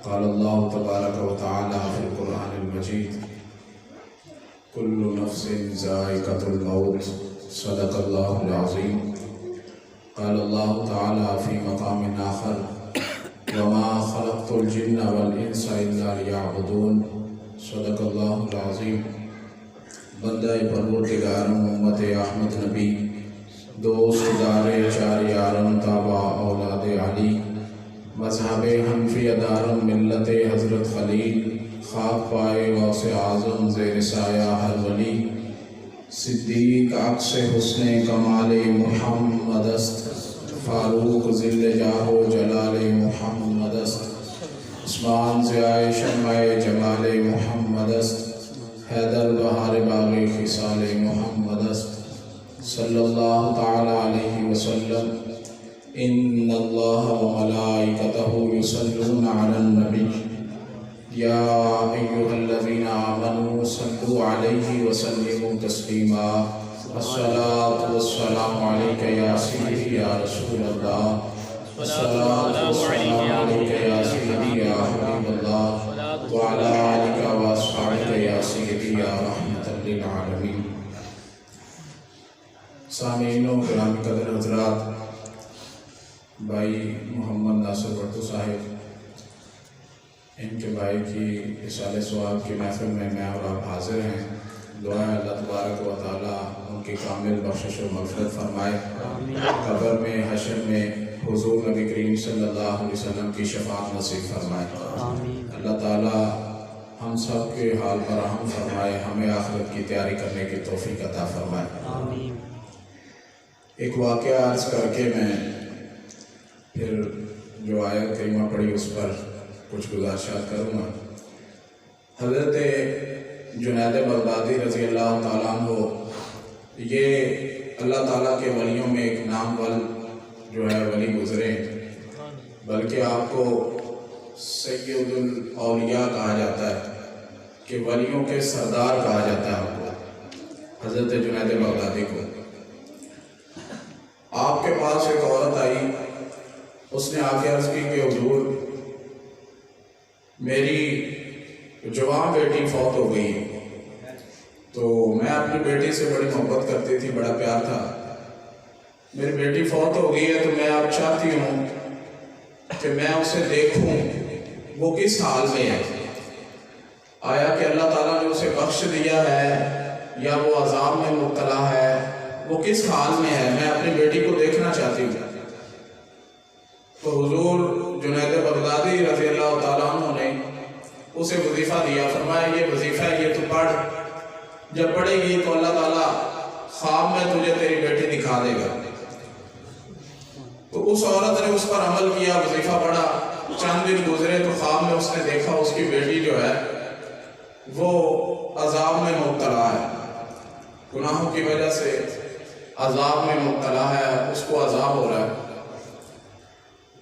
قال اللہ تبارک و تعالی فی القرآن المجید کل نفس ذائقۃ الموت صدق اللہ العظیم قال اللہ تعالی فی مقام آخر وما خلقت الجن والانس الا لیعبدون صدق اللہ العظیم۔ بندہ پروردگارم امت احمد نبی دوست دار چار یارم تابع اولاد علی مذہب حنفی دارم ملت حضرت خلیل خاک پائے غوث اعظم زیر سایہ ہر ولی صدیق عکس حسن کمال محمد است فاروق ذل جاہ و جلال محمد است عثمان ضیاء شمع جمال محمد است حیدر بہار باغ خصال محمد است صلی اللہ تعالی علیہ وسلم۔ ان اللہ وملائکتہ یصلون علی النبی یا ایھا الذین آمنوا صلوا علیہ وسلموا تسلیما الصلاۃ والسلام علیک یا سیدی یا رسول اللہ الصلاۃ والسلام علیک یا سیدی یا حبیب اللہ وعلی آلک واصحابک یا سیدی یا رحمۃ للعالمین۔ سامعین و گرامی قدر حضرات، بھائی محمد ناصر بھٹو صاحب، ان کے بھائی کی اصالہ ثواب کی محفل میں اور آپ حاضر ہیں۔ دعا ہے اللہ تبارک و تعالیٰ ان کی کامل بخشش و مغفرت فرمائے، قبر میں حشر میں حضور نبی کریم صلی اللہ علیہ وسلم کی شفاعت نصیب فرمائے۔ اللہ تعالیٰ ہم سب کے حال پر رحم فرمائے، ہمیں آخرت کی تیاری کرنے کی توفیق عطا فرمائے۔ ایک واقعہ عرض کر کے میں پھر جو آیت کریمہ پڑھی اس پر کچھ گزارشات کروں گا۔ حضرت جنید بغدادی رضی اللہ تعالیٰ عنہ، یہ اللہ تعالیٰ کے ولیوں میں ایک نامور جو ہے ولی گزرے، بلکہ آپ کو سید الاولیاء کہا جاتا ہے کہ ولیوں کے سردار کہا جاتا ہے آپ کو، حضرت جنید بغدادی کو۔ آپ کے پاس ایک عورت آئی، اس نے آ کے عرض کی کہ حضور میری جوان بیٹی فوت ہو گئی، تو میں اپنی بیٹی سے بڑی محبت کرتی تھی، بڑا پیار تھا، میری بیٹی فوت ہو گئی ہے تو میں اب چاہتی ہوں کہ میں اسے دیکھوں وہ کس حال میں ہے، آیا کہ اللہ تعالیٰ نے اسے بخش دیا ہے یا وہ عذاب میں مبتلا ہے، وہ کس حال میں ہے، میں اپنی بیٹی کو دیکھنا چاہتی ہوں۔ تو حضور جنید بغدادی رضی اللہ تعالیٰ عنہ نے اسے وظیفہ دیا، فرمایا یہ وظیفہ ہے، یہ تو پڑھ، جب پڑھے گی تو اللہ تعالیٰ خواب میں تجھے تیری بیٹی دکھا دے گا۔ تو اس عورت نے اس پر عمل کیا، وظیفہ پڑھا، چند دن گزرے تو خواب میں اس نے دیکھا اس کی بیٹی جو ہے وہ عذاب میں مبتلا ہے، گناہوں کی وجہ سے عذاب میں مبتلا ہے، اس کو عذاب ہو رہا ہے۔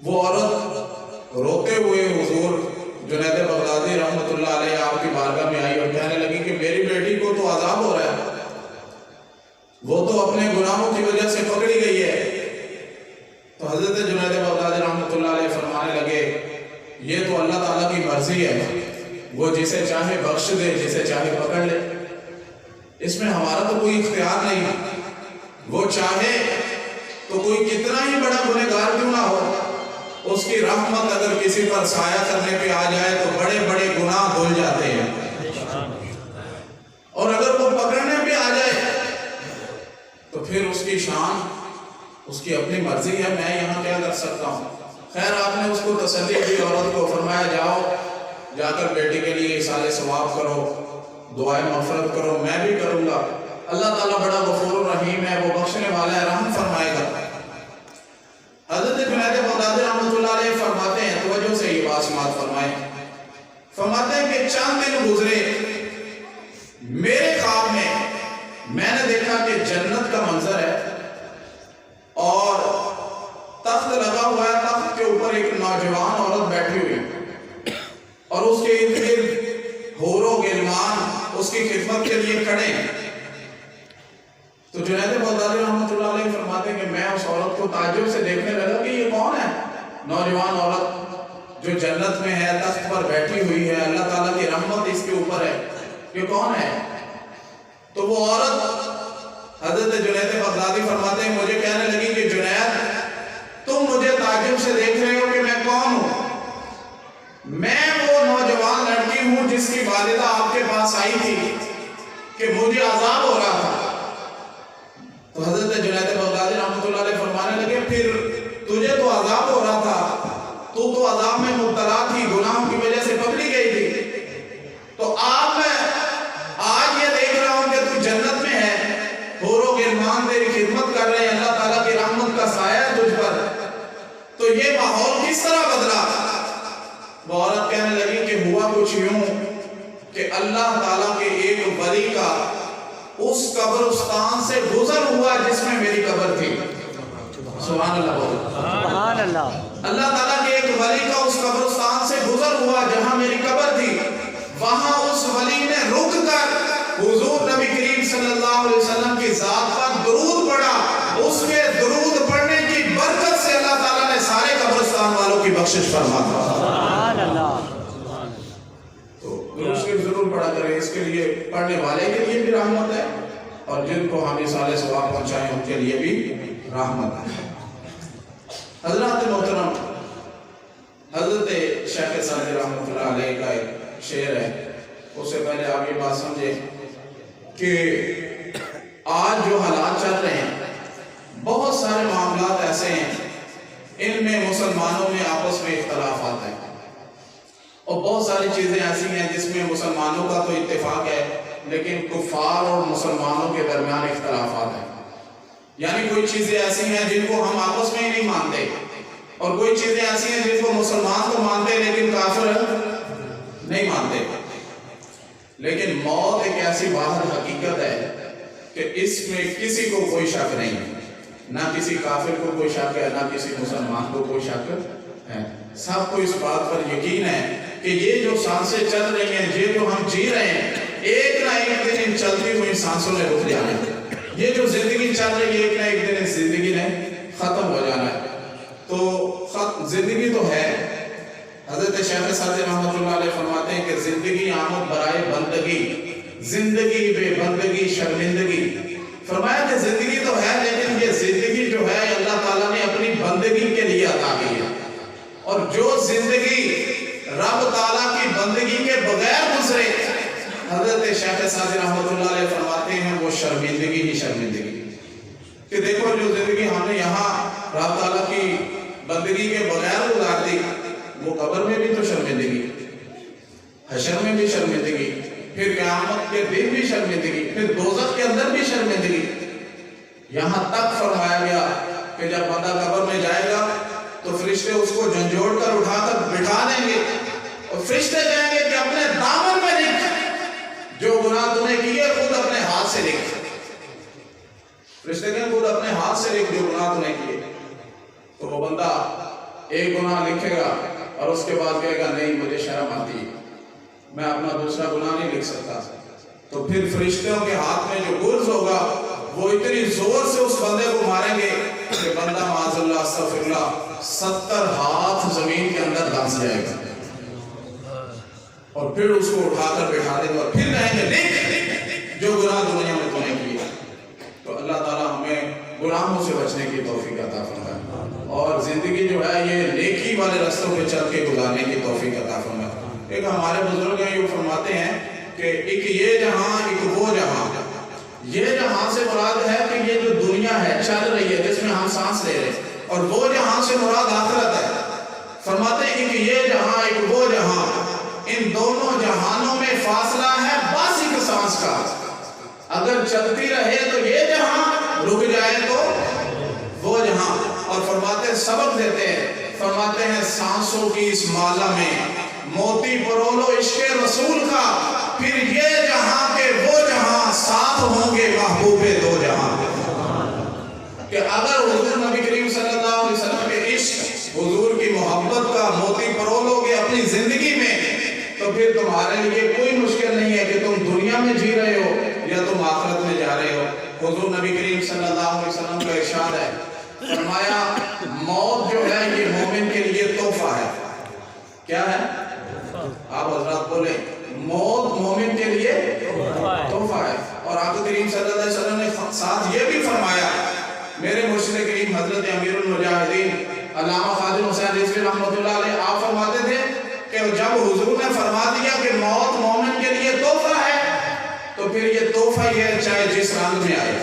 وہ عورت روتے ہوئے حضور جنید بغدادی رحمۃ اللہ علیہ آپ کی بارگاہ میں آئی اور کہنے لگی کہ میری بیٹی کو تو عذاب ہو رہا ہے، وہ تو اپنے گناہوں کی وجہ سے پکڑی گئی ہے۔ تو حضرت جنید بغدادی رحمۃ اللہ علیہ فرمانے لگے یہ تو اللہ تعالیٰ کی مرضی ہے، وہ جسے چاہے بخش دے، جسے چاہے پکڑ لے، اس میں ہمارا تو کوئی اختیار نہیں۔ وہ چاہے تو کوئی کتنا ہی بڑا گنہگار کیوں نہ ہو، اس کی رحمت اگر کسی پر سایہ کرنے پہ آ جائے تو بڑے بڑے گناہ دھل جاتے ہیں، اور اگر وہ پکڑنے پہ آ جائے تو پھر اس کی شان، اس کی اپنی مرضی ہے، میں یہاں کیا کر سکتا ہوں۔ خیر آپ نے اس کو تسلی دی، عورت کو فرمایا جاؤ جا کر بیٹی کے لیے اصالہ ثواب کرو، دعائیں مغفرت کرو، میں بھی کروں گا، اللہ تعالیٰ بڑا غفور الرحیم ہے، وہ بخشنے والا ہے، رحم فرمائے گا۔ حضرت جنید بغدادی رحمۃ اللہ علیہ فرماتے ہیں، توجہ سے یہ بات سماعت فرمائیں، فرماتے ہیں کہ چند دن گزرے، میرے خواب میں نے دیکھا کہ جنت کا منظر ہے اور تخت لگا ہوا ہے، تخت کے اوپر ایک نوجوان عورت بیٹھی ہوئی اور اس کے ارد گرد حور و غلمان اس کی خدمت کے لیے کھڑے ہیں۔ تو جنید بغدادی رحمۃ اللہ علیہ فرماتے ہیں کہ میں اس عورت کو تعجب سے دیکھنے لگا کہ یہ کون ہے، نوجوان عورت جو جنت جنت میں ہے، تخت پر بیٹھی ہوئی ہے، اللہ تعالیٰ کی رحمت اس کے اوپر ہے، یہ کون ہے؟ تو وہ عورت حضرت جنید بغدادی فرماتے ہیں مجھے کہنے لگی کہ جنید تم مجھے تعجب سے دیکھ رہے ہو کہ میں کون ہوں؟ میں وہ نوجوان لڑکی ہوں جس کی والدہ آپ کے پاس آئی تھی کہ مجھے عذاب ہو رہا تھا۔ تو حضرت جنید بغدادی رحمۃ اللہ علیہ فرمانے لگے پھر تجھے تو عذاب ہو رہا تھا، تو عذاب میں مبتلا تھی، گناہوں کی وجہ سے پکڑی گئی تھی، تو میں آج یہ دیکھ رہا ہوں کہ تو جنت میں ہے، حور و غلمان تیری خدمت کر رہے ہیں، اللہ تعالیٰ کی رحمت کا سایہ ہے تجھ پر، تو یہ ماحول کس طرح بدلا؟ وہ عورت کہنے لگی کہ ہوا کچھ یوں کہ اللہ تعالیٰ کے ایک ولی کا اس قبرستان سے گزر ہوا جس میں میری قبر تھی۔ سبحان اللہ بولو، سبحان اللہ۔ اللہ تعالیٰ کے ایک ولی کا اس قبرستان سے گزر ہوا جہاں میری قبر تھی، وہاں اس ولی نے رک کر حضور نبی کریم صلی اللہ علیہ وسلم کی ذات پر درود پڑھا، اس کے درود پڑھنے کی برکت سے اللہ تعالیٰ نے سارے قبرستان والوں کی بخشش فرما دی۔ سبحان اللہ۔ تو درود شریف ضرور پڑھا کریں، اس کے لیے پڑھنے والے کے لیے بھی رحمت ہے اور جن کو ہم اصالے ثواب پہنچائیں ان کے لیے بھی رحمت ہے۔ حضرات محترم، حضرت شیخ سعدی رحمۃ اللہ علیہ کا ایک شعر ہے، اس سے پہلے آپ یہ بات سمجھیں کہ آج جو حالات چل رہے ہیں بہت سارے معاملات ایسے ہیں ان میں مسلمانوں میں آپس میں اختلافات ہیں، اور بہت ساری چیزیں ایسی ہیں جس میں مسلمانوں کا تو اتفاق ہے لیکن کفار اور مسلمانوں کے درمیان اختلافات ہیں۔ یعنی کوئی چیزیں ایسی ہیں جن کو ہم آپس میں ہی نہیں مانتے، اور کوئی چیزیں ایسی ہیں جن کو مسلمان تو مانتے لیکن کافر نہیں مانتے۔ لیکن موت ایک ایسی باہر حقیقت ہے کہ اس میں کسی کو کوئی شک نہیں، نہ کسی کافر کو کوئی شک ہے، نہ کسی مسلمان کو کوئی شک ہے۔ سب کو اس بات پر یقین ہے کہ یہ جو سانسیں چل رہی ہیں، یہ جو ہم جی رہے ہیں، ایک نہ ایک دن ان چلتی ہوئی سانسوں نے رک جانا ہے۔ یہ جو زندگی چل رہی ہے ایک نہ ایک دن اس زندگی نے ختم ہو جانا ہے۔ تو زندگی تو ہے، حضرت شیخ سعدی رحمۃ اللہ علیہ فرماتے ہیں کہ زندگی آمد برائے بندگی، زندگی بے بندگی شرمندگی۔ فرمایا کہ زندگی تو ہے لیکن یہ زندگی جو ہے اللہ تعالیٰ نے اپنی بندگی کے لیے عطا کی ہے، اور جو زندگی رب تعالیٰ کی بندگی کے بغیر گزرے، حضرت شیخ سعدی رحمۃ اللہ علیہ فرماتے ہیں وہ شرمندگی ہی شرمندگی۔ کہ دیکھو جو زندگی ہم نے یہاں رب تعالیٰ کی بندگی کے بغیر گزار دی، وہ قبر میں بھی تو شرمندگی، حشر میں بھی شرمندگی، پھر قیامت کے دن بھی شرمندگی، پھر دوزخ کے اندر بھی شرمندگی۔ یہاں تک فرمایا گیا کہ جب بندہ قبر میں جائے گا تو فرشتے اس کو جھنجھوڑ کر اٹھا کر بٹھا دیں گے، اور فرشتے کہیں گے کہ اپنے دامن میں لکھ، جو گناہ تم نے کیے خود اپنے ہاتھ سے لکھ۔ فرشتے کہیں خود اپنے ہاتھ سے لکھ جو گناہ تم نے کیے۔ تو وہ بندہ ایک گناہ لکھے گا اور اس کے بعد کہے گا نہیں مجھے شرم آتی ہے، میں اپنا دوسرا گناہ نہیں لکھ سکتا۔ تو پھر فرشتوں کے ہاتھ میں جو گرز ہوگا وہ اتنی زور سے اس بندے کو ماریں گے کہ بندہ معاذ اللہ استغفر اللہ 70 ہاتھ زمین کے اندر دھنس جائے گا، اور پھر اس کو اٹھا کر بٹھا دیں گے اور پھر کہیں گے لکھ جو گناہ دنیا میں تو نے کیے۔ تو اللہ تعالیٰ ہمیں گناہوں سے بچنے کی توفیق عطا فرمائے، اور زندگی جو ہے یہ نیکی والے رستوں پہ چل کے گزارنے کی توفیق عطا فرمائے۔ ایک ہمارے بزرگ ہیں یہ فرماتے ہیں کہ ایک یہ جہاں ایک وہ جہاں، یہ جہاں سے مراد ہے کہ یہ جو دنیا ہے چل رہی ہے جس میں ہم سانس لے رہے ہیں، اور وہ جہاں سے مراد آخرت ہے۔ فرماتے ہیں کہ یہ جہاں ایک وہ جہاں، ان دونوں جہانوں میں فاصلہ ہے بس ایک سانس کا، اگر چلتی رہے تو یہ جہاں، رک جائے تو وہ جہاں۔ اور فرماتے ہیں سبق دیتے ہیں، فرماتے ہیں سانسوں کی اس مالا میں موتی پرولو عشق رسول کا، پھر یہ جہاں کے وہ جہاں ساتھ ہوں گے محبوب دو جہاں۔ کہ اگر حضور نبی کریم صلی اللہ علیہ وسلم کے عشق، حضور کی محبت کا موتی پرولو گے اپنی زندگی میں، تو پھر تمہارے لیے کوئی مشکل نہیں ہے کہ تم دنیا میں جی رہے ہو یا تم آخرت میں جا رہے ہو۔ حضور نبی کریم صلی اللہ علیہ وسلم کا ارشاد ہے، فرمایا موت جو ہے یہ مومن کے لیے تحفہ ہے، کیا ہے؟ آپ حضرات بولیں موت مومن کے لیے تحفہ ہے. اور آقا کریم صلی اللہ علیہ وسلم نے ساتھ یہ بھی فرمایا, میرے مرشد کریم حضرت امیر المجاہدین علامہ خادم حسین رضوی رحمۃ اللہ علیہ آپ فرماتے تھے کہ جب حضور نے فرما دیا کہ موت مومن کے لیے تحفہ ہے, تو پھر یہ تحفہ ہی ہے چاہے جس رنگ میں آئے,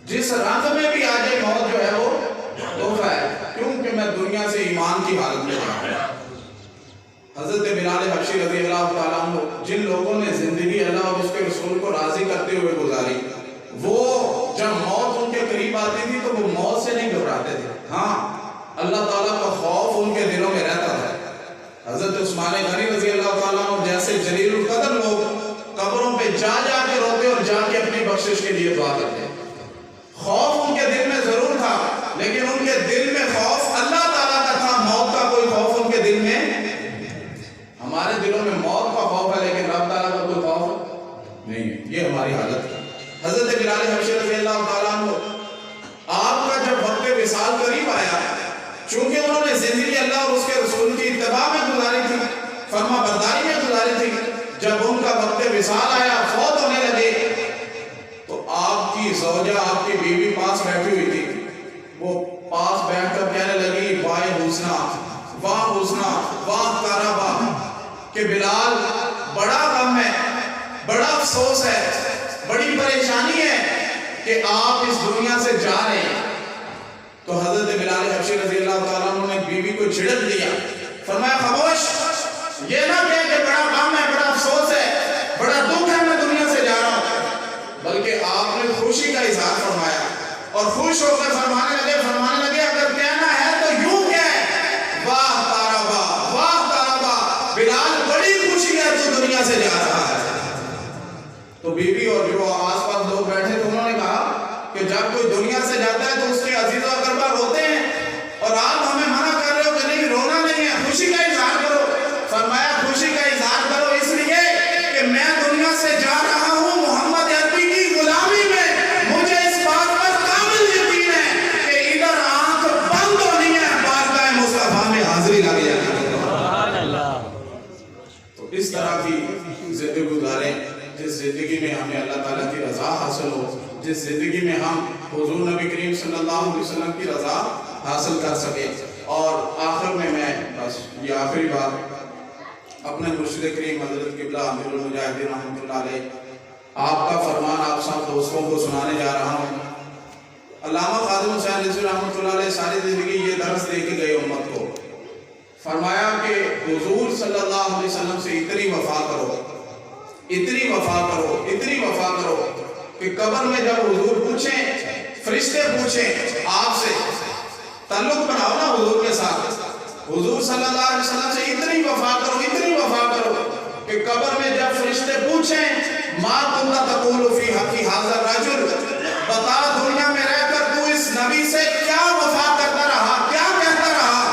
جس رنگ میں بھی آ جائے موت جو ہے وہ تحفہ ہے. کیونکہ میں دنیا سے ایمان کی حالت میں جا رہا ہوں. حضرت بلال حبشی رضی اللہ تعالیٰ عنہ جن لوگوں نے زندگی اللہ اور اس کے رسول کو راضی کرتے ہوئے گزاری, وہ جب موت ان کے قریب آتی تھی تو وہ موت سے نہیں گھبراتے تھے. ہاں, اللہ تعالیٰ کا خوف ان کے دلوں میں رہتا تھا. حضرت عثمان غنی رضی اللہ تعالیٰ عنہ جیسے جلیل القدر لوگ قبروں پہ جا جا کے روتے اور جا کے اپنی بخشش کے لیے دعا کرتے. خوف ان کے دل میں ضرور تھا, لیکن ان کے دل میں خوف اللہ تعالیٰ کا تھا, موت کا کوئی خوف ان کے دل میں. ہمارے دلوں میں موت کا خوف ہے لیکن رب تعالیٰ کا کوئی خوف نہیں ہے. یہ ہماری حالت ہے. حضرت بلال حبشی رضی اللہ تعالیٰ عنہ آپ کا جب وقت وصال قریب آیا, چونکہ انہوں نے زندگی اللہ اور اس کے رسول کی اتباع میں گزاری تھی, فرما برداری میں گزاری تھی, جب ان کا وقت وصال آیا, فوت ہونے لگے, تو آپ کی زوجہ آپ کی بیوی پاس بیٹھی ہوئی تھی. وہ پاس بیٹھ کر کہنے لگی وائے حسنا, واہ حسنا, واہ کارابا, کہ بلال بڑا غم ہے, بڑا افسوس ہے, بڑی پریشانی ہے کہ آپ اس دنیا سے جا رہے ہیں. تو حضرت بلال حبشی رضی اللہ تعالیٰ عنہ نے بیوی کو جھڑک دیا, فرمایا خاموش, یہ نہ کہے کہ بڑا غم ہے, بڑا افسوس ہے, بڑا دکھ ہے, میں دنیا سے جا رہا ہوں, بلکہ آپ نے خوشی کا اظہار فرمایا اور خوش ہو کر فرمانے لگے اگر کہنا ہے تو یوں کہے واہ تارابا, واہ تارابا, بلال بڑی خوشی ہے تو دنیا سے جا رہا ہے. تو بیوی اور جو آس پاس لوگ بیٹھے تھے انہوں نے کہا کہ جب کوئی دنیا سے جاتا ہے تو اس کے عزیز و اقربا روتے ہیں, اور آپ ہمیں منع کر رہے ہو کہ نہیں رونا نہیں ہے, خوشی کا اظہار کرو. فرمایا خوشی کا اظہار کرو اس لیے کہ میں دنیا سے جا رہا ہوں محمد عربی کی غلامی میں, مجھے اس بات پر کامل یقین ہے کہ ادھر آنکھ بند ہونی ہے, بارگاہ مصطفیٰ میں حاضری لگ جانا. تو اس طرح کی زندگی گزاریں جس زندگی میں ہمیں اللہ تعالیٰ کی رضا حاصل ہو, جس زندگی میں ہم حضور نبی کریم صلی اللہ علیہ وسلم کی رضا حاصل کر سکیں. اور آخر میں بس یہ آخری بات اپنے مرشد کریم حضرت قبلہ امیر المجاہدین رحمۃ اللہ علیہ آپ کا فرمان آپ سب دوستوں کو سنانے جا رہا ہوں. علامہ خادم حسین رضوی رحمۃ اللہ علیہ ساری زندگی یہ درس دے کے گئے امت کو, فرمایا کہ حضور صلی اللہ علیہ وسلم سے اتنی وفا کرو, اتنی وفا کرو, اتنی وفا کرو کہ قبر میں جب حضور پوچھیں, فرشتے پوچھیں آپ سے, تعلق بناؤ نا حضور کے ساتھ, حضور صلی اللہ علیہ وسلم سے اتنی وفا کرو, اتنی وفا کرو کہ قبر میں جب فرشتے پوچھیں ما کنت تقول فی حق ھذا الرجل, بتا دنیا میں رہ کر تو اس نبی سے کیا وفا کرتا رہا, کیا کہتا رہا.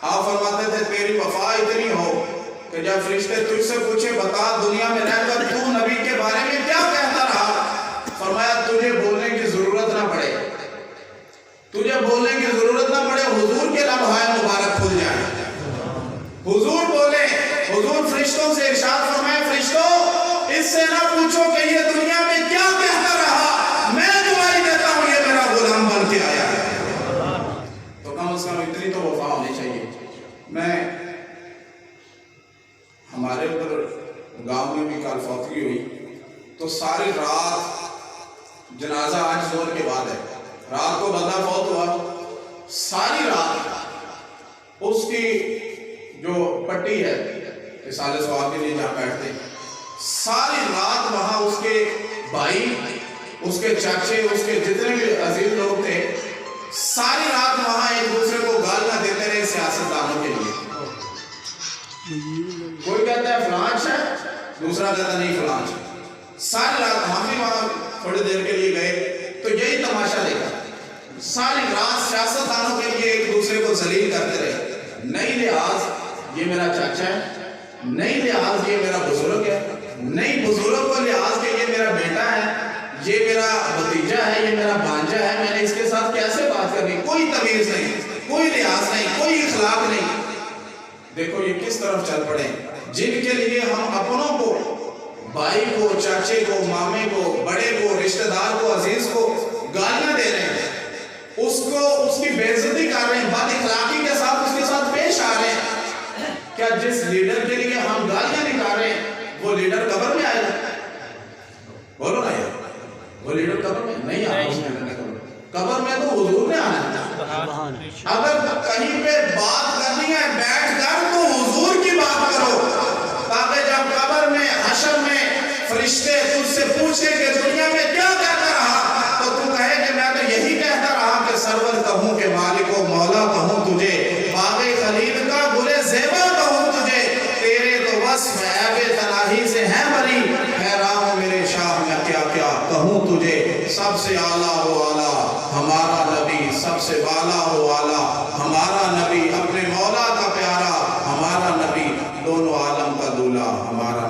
آپ فرماتے تھے تیری وفا اتنی ہو کہ جب فرشتے تجھ سے پوچھے بتا دنیا میں رہ کر تو نبی کے بارے میں کیا کہتا رہا, فرمایا تجھے بولنے کی ضرورت نہ پڑے, تجھے بولنے کی ضرورت نہ پڑے, حضور کے لمحائے مبارک کھل جائے, حضور بولے, حضور فرشتوں سے ارشاد فرمائے فرشتوں اس سے نہ پوچھو کہ یہ دنیا میں کیا کہتا رہا, میں گواہی دیتا ہوں یہ میرا غلام بن کے آیا ہے. تو کم از کم اتنی تو وفا ہونی چاہیے. میں ہمارے اوپر گاؤں میں بھی کل فوتگی ہوئی تو ساری رات, جنازہ آج زور کے بعد ہے, رات کو بندہ فوت ہوا, ساری رات اس کی جو پٹی ہے رسالہ ثواب کے لیے جہاں بیٹھتے ہیں, ساری رات وہاں اس کے بھائی, اس کے چاچے, اس کے جتنے بھی عزیز لوگ تھے, ساری رات وہاں ایک دوسرے کو گالیاں دیتے رہے سیاست دانوں کے لیے. کوئی کہتا ہے فلان ہے, دوسرا کہتا نہیں فلان ہے. ساری رات ہم بھی وہاں تھوڑی دیر کے لیے گئے تو یہی تماشا دیکھا, ساری رات سیاست دانوں کے لیے ایک دوسرے کو ذلیل کرتے رہے. نہیں لحاظ یہ میرا چاچا ہے, نہیں لحاظ یہ میرا بزرگ ہے, نہیں بزرگ کو لحاظ کہ یہ میرا بیٹا ہے, یہ میرا بھتیجا ہے, یہ میرا بھانجا ہے, میں نے اس کے ساتھ کیسے بات کرنی, کوئی تمیز نہیں, کوئی لحاظ نہیں, کوئی اخلاق نہیں. دیکھو یہ کس طرف چل پڑے، جن کے لیے ہم اپنوں کو، بھائی کو، چاچے کو، مامے کو، بڑے کو، رشتہ دار کو، عزیز کو گالیاں دے رہے ہیں، اس کی بے عزتی کر رہے ہیں، بد اخلاقی کے ساتھ اس کے ساتھ پیش آ رہے ہیں، کیا جس لیڈر کے لیے ہم گالیاں نکال رہے ہیں وہ لیڈر قبر میں آئے گا؟ بولو نا یار، وہ لیڈر قبر میں نہیں آئے، قبر میں تو حضور نے آنا ہے۔ اگر کہیں پہ بات کرنی ہے بیٹھ کر تو حضور کی بات کرو، تاکہ جب قبر میں، حشر میں فرشتے تجھ سے پوچھیں کہ دنیا میں کیا کہتا رہا، تو تو کہے کہ میں تو یہی کہتا رہا کہ سرور کہوں کہ مالک و مولا کہوں تجھے، باغ خلید کا گل زیبا کہوں تجھے، تیرے تو وصف عیب تناہی سے ہیں بری، حیران ہوں میرے شاہ میں کیا کیا کہوں تجھے۔ سب سے اعلیٰ و اعلیٰ ہمارا نبی، سب سے والا و والا ہمارا نبی، اپنے مولا کا پیارا ہمارا نبی، دونوں عالم کا دولہ ہمارا